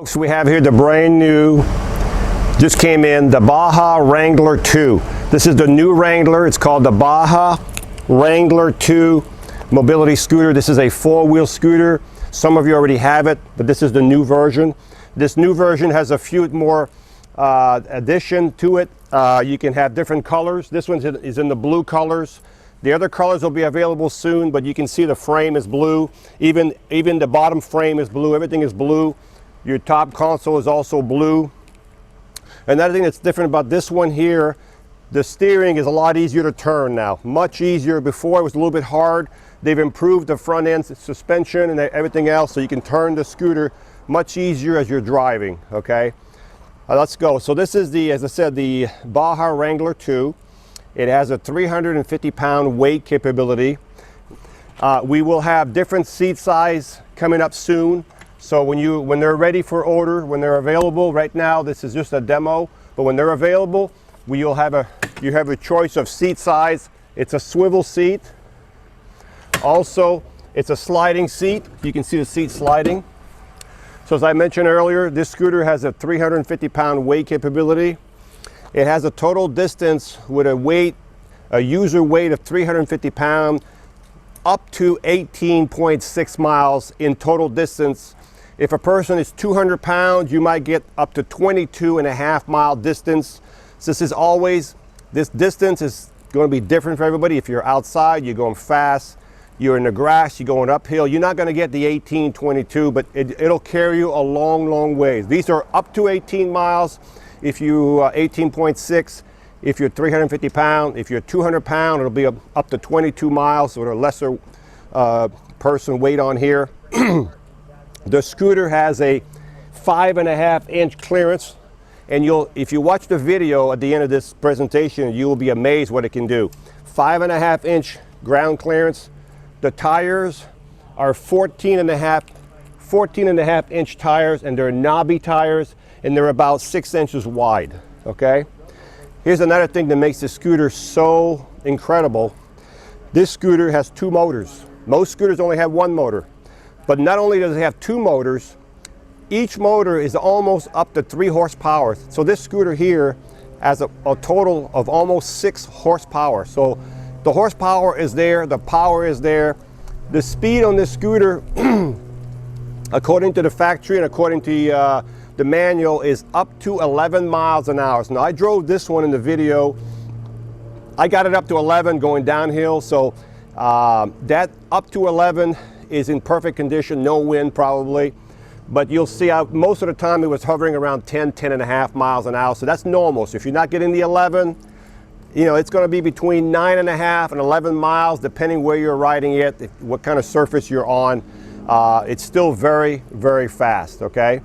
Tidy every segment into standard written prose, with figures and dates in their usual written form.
Folks, we have here the brand new, just came in, the Baja Wrangler 2. This is the new Wrangler. It's called the Baja Wrangler 2 mobility scooter. This is a four-wheel scooter. Some of you already have it, but this is the new version. This new version has a few more addition to it. You can have different colors. This one is in the blue colors. The other colors will be available soon, but you can see the frame is blue. Even the bottom frame is blue. Everything is blue. Your top console is also blue. Another thing that's different about this one here, the steering is a lot easier to turn now. Much easier. Before it was a little bit hard. They've improved the front end suspension and everything else, so you can turn the scooter much easier as you're driving, okay? Let's go. So this is the, as I said, the Baja Wrangler 2. It has a 350-pound weight capability. We will have different seat size coming up soon. So when they're ready for order, when they're available, right now this is just a demo, but when they're available, you have a choice of seat size. It's a swivel seat. Also, it's a sliding seat. You can see the seat sliding. So as I mentioned earlier, this scooter has a 350-pound weight capability. It has a total distance with a user weight of 350 pounds, up to 18.6 miles in total distance. If a person is 200 pounds, you might get up to 22.5 mile distance. So this distance is going to be different for everybody. If you're outside, you're going fast. You're in the grass, you're going uphill. You're not going to get the 18, 22, but it'll carry you a long, long ways. These are up to 18 miles. If you 18.6, if you're 350 pounds, if you're 200 pounds, it'll be up to 22 miles with a lesser person weight on here. The scooter has a 5.5-inch clearance, and if you watch the video at the end of this presentation, you will be amazed what it can do. 5.5-inch ground clearance. The tires are 14.5-inch tires, and they're knobby tires, and they're about 6 inches wide, okay? Here's another thing that makes this scooter so incredible. This scooter has two motors. Most scooters only have one motor. But not only does it have two motors, each motor is almost up to 3 horsepower. So this scooter here has a total of almost 6 horsepower. So the horsepower is there, the power is there. The speed on this scooter, according to the factory and according to the manual, is up to 11 miles an hour. So now I drove this one in the video. I got it up to 11 going downhill. So that up to 11 is in perfect condition, no wind probably. But you'll see most of the time it was hovering around 10.5 miles an hour. So that's normal. So if you're not getting the 11, you know, it's going to be between 9.5 and 11 miles, depending where you're riding it, what kind of surface you're on. It's still very, very fast, okay?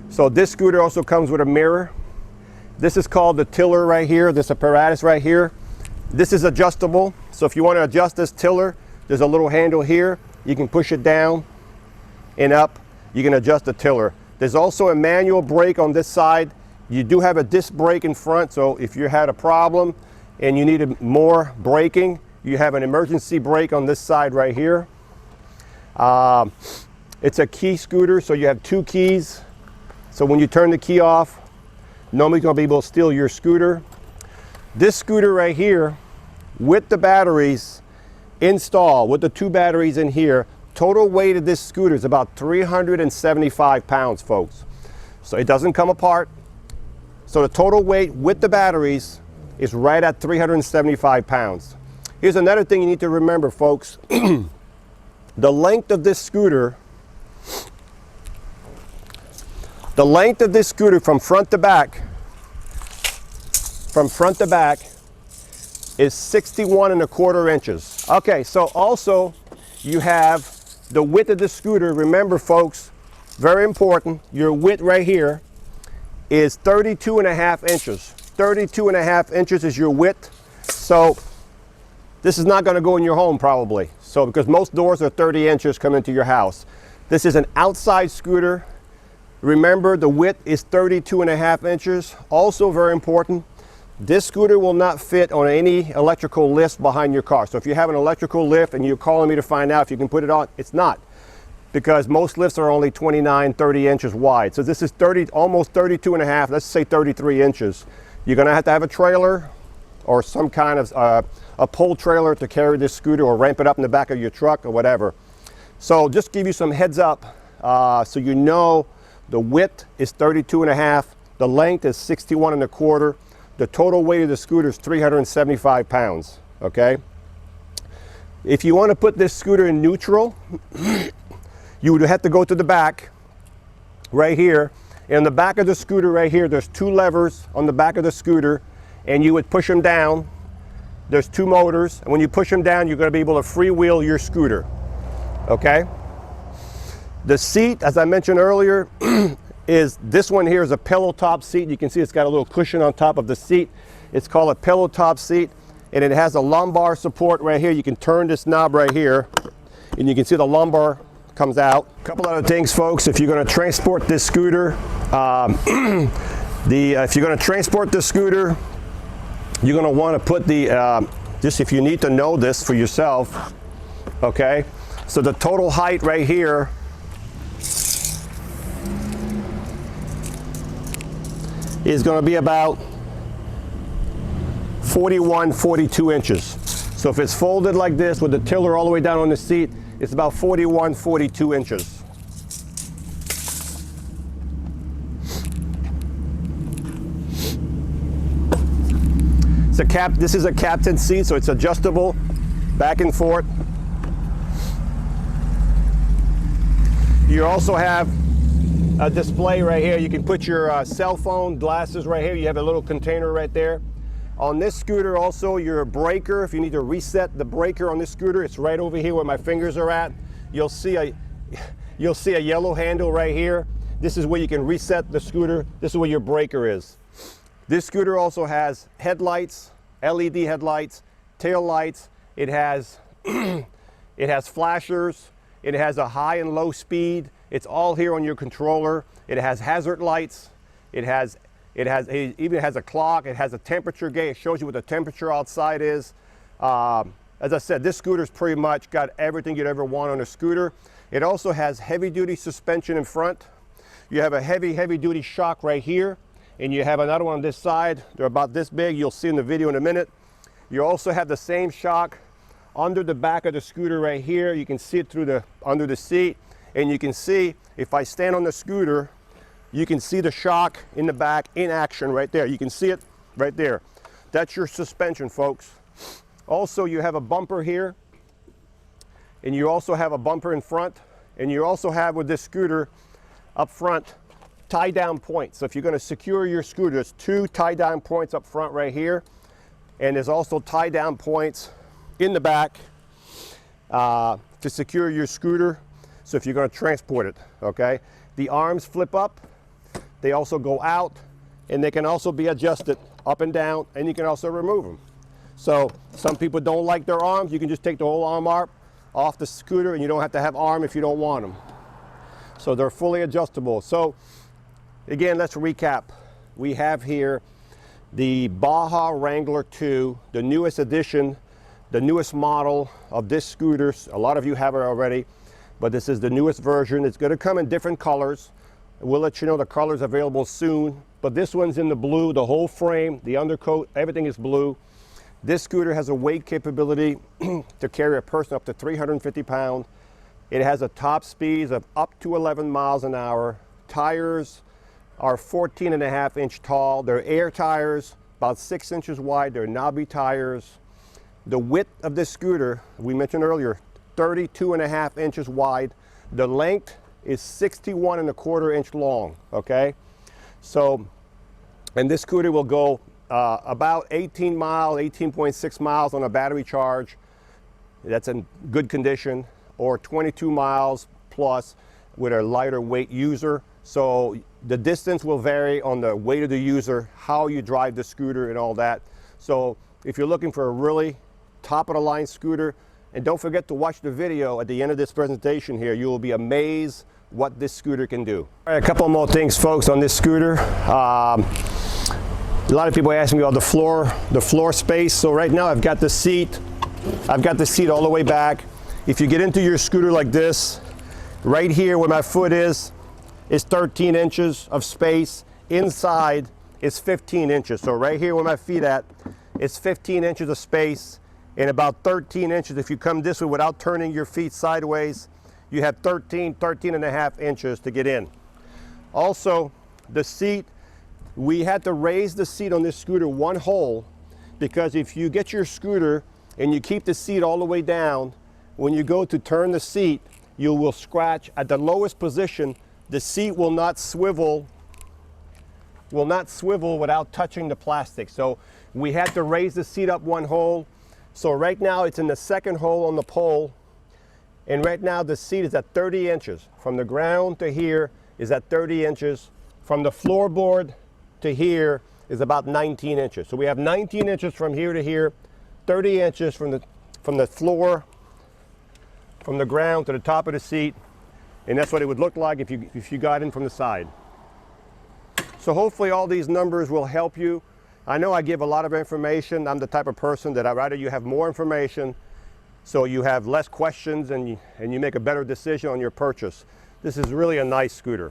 So this scooter also comes with a mirror. This is called the tiller right here, this apparatus right here. This is adjustable. So if you want to adjust this tiller, there's a little handle here. You can push it down and up. You can adjust the tiller. There's also a manual brake on this side. You do have a disc brake in front, so if you had a problem and you needed more braking, you have an emergency brake on this side right here. It's a key scooter, so you have 2 keys. So when you turn the key off, nobody's going to be able to steal your scooter. This scooter right here, with the batteries installed, with the 2 batteries in here, total weight of this scooter is about 375 pounds, folks. So it doesn't come apart. So the total weight with the batteries is right at 375 pounds. Here's another thing you need to remember, folks. The length of this scooter, from front to back, is 61.25 inches. Okay, so also you have the width of the scooter. Remember, folks, very important, your width right here is 32.5 inches. 32.5 inches is your width. So this is not going to go in your home probably. So because most doors are 30 inches come into your house. This is an outside scooter. Remember, the width is 32.5 inches. Also very important, this scooter will not fit on any electrical lift behind your car. So if you have an electrical lift and you're calling me to find out if you can put it on, it's not. because most lifts are only 29, 30 inches wide. So this is 30, almost 32 and a half, let's say 33 inches. You're gonna have to have a trailer or some kind of a pull trailer to carry this scooter, or ramp it up in the back of your truck or whatever. So just give you some heads up, so you know the width is 32 and a half, the length is 61 and a quarter, the total weight of the scooter is 375 pounds, okay? If you want to put this scooter in neutral, you would have to go to the back right here. In the back of the scooter right here, there's two levers on the back of the scooter, and you would push them down. There's two motors, and when you push them down, you're going to be able to freewheel your scooter, okay? The seat, as I mentioned earlier, is this one here is a pillow top seat. You can see it's got a little cushion on top of the seat. It's called a pillow top seat, and it has a lumbar support right here. You can turn this knob right here, and you can see the lumbar comes out. A couple other things, folks. If you're going to transport this scooter, if you're going to transport this scooter, you're going to want to put the, just if you need to know this for yourself, okay? So the total height right here is going to be about 41, 42 inches. So if it's folded like this with the tiller all the way down on the seat, it's about 41, 42 inches. This is a captain seat, so it's adjustable back and forth. You also have a display right here. You can put your cell phone, glasses right here. You have a little container right there. On this scooter also, your breaker, if you need to reset the breaker on this scooter, it's right over here where my fingers are at. You'll see a yellow handle right here. This is where you can reset the scooter. This is where your breaker is. This scooter also has headlights, LED headlights, tail lights. It has it has flashers. It has a high and low speed. It's all here on your controller. It has hazard lights. It even has a clock. It has a temperature gauge. It shows you what the temperature outside is. As I said, this scooter's pretty much got everything you'd ever want on a scooter. It also has heavy-duty suspension in front. You have a heavy-duty shock right here, and you have another one on this side. They're about this big. You'll see in the video in a minute. You also have the same shock under the back of the scooter right here. You can see it through under the seat, and you can see if I stand on the scooter, you can see the shock in the back in action right there. You can see it right there. That's your suspension, folks. Also, you have a bumper here, and you also have a bumper in front, and you also have with this scooter up front tie down points. So if you're going to secure your scooter, there's two tie down points up front right here, and there's also tie down points in the back to secure your scooter. So if you're going to transport it, okay? The arms flip up, they also go out, and they can also be adjusted up and down, and you can also remove them. So some people don't like their arms. You can just take the whole arm off the scooter, and you don't have to have arm if you don't want them. So they're fully adjustable. So again, let's recap. We have here the Baja Wrangler 2, the newest edition, the newest model of this scooter. A lot of you have it already, but this is the newest version. It's going to come in different colors. We'll let you know the colors available soon, but this one's in the blue. The whole frame, the undercoat, everything is blue. This scooter has a weight capability to carry a person up to 350 pounds. It has a top speed of up to 11 miles an hour. Tires are 14.5-inch tall. They're air tires, about 6 inches wide. They're knobby tires. The width of this scooter, we mentioned earlier, 32.5 inches wide. The length is 61.25 inch long, okay? So, and this scooter will go about 18 miles, 18.6 miles on a battery charge. That's in good condition, or 22 miles plus with a lighter weight user. So the distance will vary on the weight of the user, how you drive the scooter and all that. So if you're looking for a really top of the line scooter, and don't forget to watch the video at the end of this presentation here, you will be amazed what this scooter can do. All right, a couple more things, folks, on this scooter. A lot of people ask me about the floor space. So right now I've got the seat all the way back. If you get into your scooter like this, Right here where my foot is 13 inches of space. Inside is 15 inches. So right here where my feet at, it's 15 inches of space, and about 13 inches if you come this way without turning your feet sideways, you have 13 and a half inches to get in. Also, the seat, we had to raise the seat on this scooter one hole, because if you get your scooter and you keep the seat all the way down, when you go to turn the seat, you will scratch at the lowest position. The seat will not swivel without touching the plastic. So we had to raise the seat up one hole. So right now it's in the second hole on the pole, and right now the seat is at 30 inches. From the ground to here is at 30 inches. From the floorboard to here is about 19 inches. So we have 19 inches from here to here, 30 inches from the floor, from the ground to the top of the seat, and that's what it would look like if you got in from the side. So hopefully all these numbers will help you. I know I give a lot of information. I'm the type of person that I'd rather you have more information so you have less questions and you make a better decision on your purchase. This is really a nice scooter.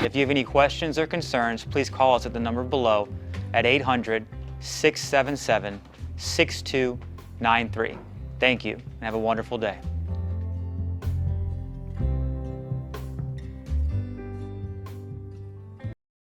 If you have any questions or concerns, please call us at the number below at 800-677-6293. Thank you, and have a wonderful day.